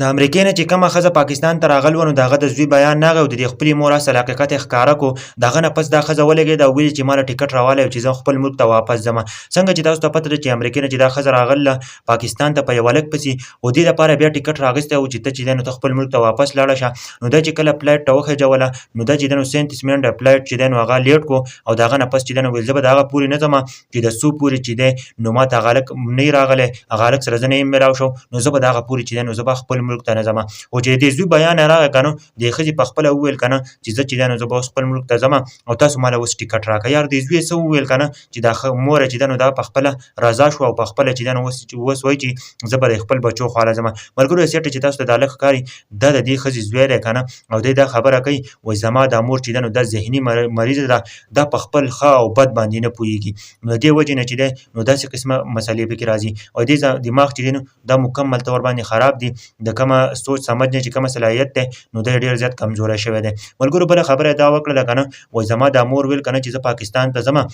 د امریکې نه چې کومه ښځه پاکستان ته راغلې وه نو د هغه د زوی بیان راغی او د دې خپلې مور اصل حقیقت یې ښکاره کړو. د هغه نه پس دا ښځه ولګېده او ویل چې ما له ټکټ راوالی او چې زه خپل ملک ته واپس ځمه. څنګه چې تاسو ته پته ده چې امریکې نه چې دا ښځه راغله پاکستان ته په یو هلک پسې و دې دپاره بیا ټکټ راغستی و چې ته چې دی نو ته خپل ملک ته واپس لاړه شه. نو دا چې کله فلایټ ته وخېجوله نو دا چې دی نو 37 منټه فلایټ چې دی نو هغه لیټ کړو او د هغه نه پس چې دی نو ویل زه به د هغه پورې نه ځمه چې د څو پورې چې دی نو ما ته هغه هلک نه وي راغلی هغه هلک سره زه نه یم میلاو شو نو زه به د هغه پورې چې دی نو زه به خپل ملک ته نه ځمه. خو چې د دې زوی بیان یې راغی که نه دې ښځې پخپله وویل که نه چې زه چې دی نو زه به اوس خپل ملک ته ځمه او تاسو ماله اوس ټکټ راکړئ. یار دې زوی یې څه وویل که نه چې دا مور یې چې دی نو دا پخپله رضا شوه او پخپله چې دی نو اوس وایي چې زه به د خپل بچو خواله ځمه. ملګرو سیټه چې تاسو ته دا هلک ښکاري دا د دې ښځې زوی دی که نه او دی دا خبره کوي وایي زما دا مور چې دی نو دا ذهني مریضه ده دا په خپل ښه او بد باندې نه پوهېږي. نو د دې وجې نه چې دی نو داسې قسمه مسلې پکې راځي او دې دماغ چې دی نو دا مکمل طور باندې خراب دي د کومه سوچ سمجھ نه چې کومه صلاحیت دی نو دی ډېر زیات کمزوری شوی دی. ملګرو بله خبره یې دا وکړله که نه وایي زما دا مور ویل که نه چې زه پاکستان ته ځمه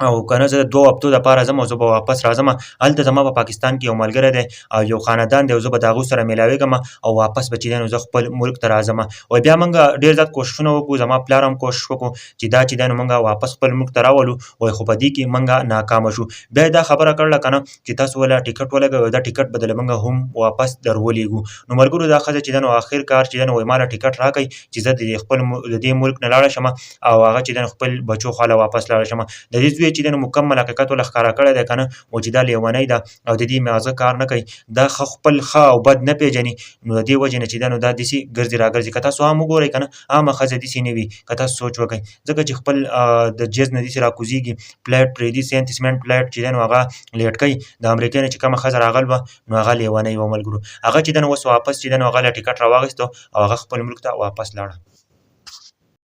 او که نه زه 2 هفتو دپاره ځم او زه به واپس راځم هلته زما په پاکستان کې یو ملګری دی او یو خاندان دی او زه به د هغوی سره میلاوېږم او واپس به چې دی نو زه خپل ملک ته راځم. او بیا موږ ډېر زیات کوښښونه وکړو زما پلار هم کوښښ وکړو چې دا چې دی نو موږ واپس خپل ملک ته راولو وایي خو په دې کې موږ ناکامه شو. بیا یې دا خبره کړله که نه چې تاسو ولې ټکټ ولګوئ دا ټکټ به دله موږ هم واپس در ولېږو. نو ملګرو دا ښځه چې دی نو اخر کار چې دی نو وایي ما له ټکټ راکړئ چې زه د دې ملک نه لاړه شم او هغه چې دی نو خپل بچو خواله واپس لاړه شم. د دې زوی چې دی نو مکمل حقیقت ورله ښکاره کړی دی که نه و چې دا لیونی ده او د دې مغزه کار نه کوي دا خپل ښه او بد نه پېژني. نو د دې وجې نه چې دی نو دا داسې ګرځي راګرځي که تاسو هم وګورئ که نه عامه ښځه داسې نه وي که تاسو سوچ وکئ ځکه چې خپل د جز نه داسې راکوزېږي فلایټ پرېږدي 37 منټ فلایټ چې دی نو هغه لیټ کوي. د امریکې نه چې کومه ښځه راغلې وه نو هغه لیونۍ وه ملګرو هغه چې دی نو اوس واپس چې دی نو هغه له ټکټ راواخیستو او هغه خپل ملک ته واپس لاړه.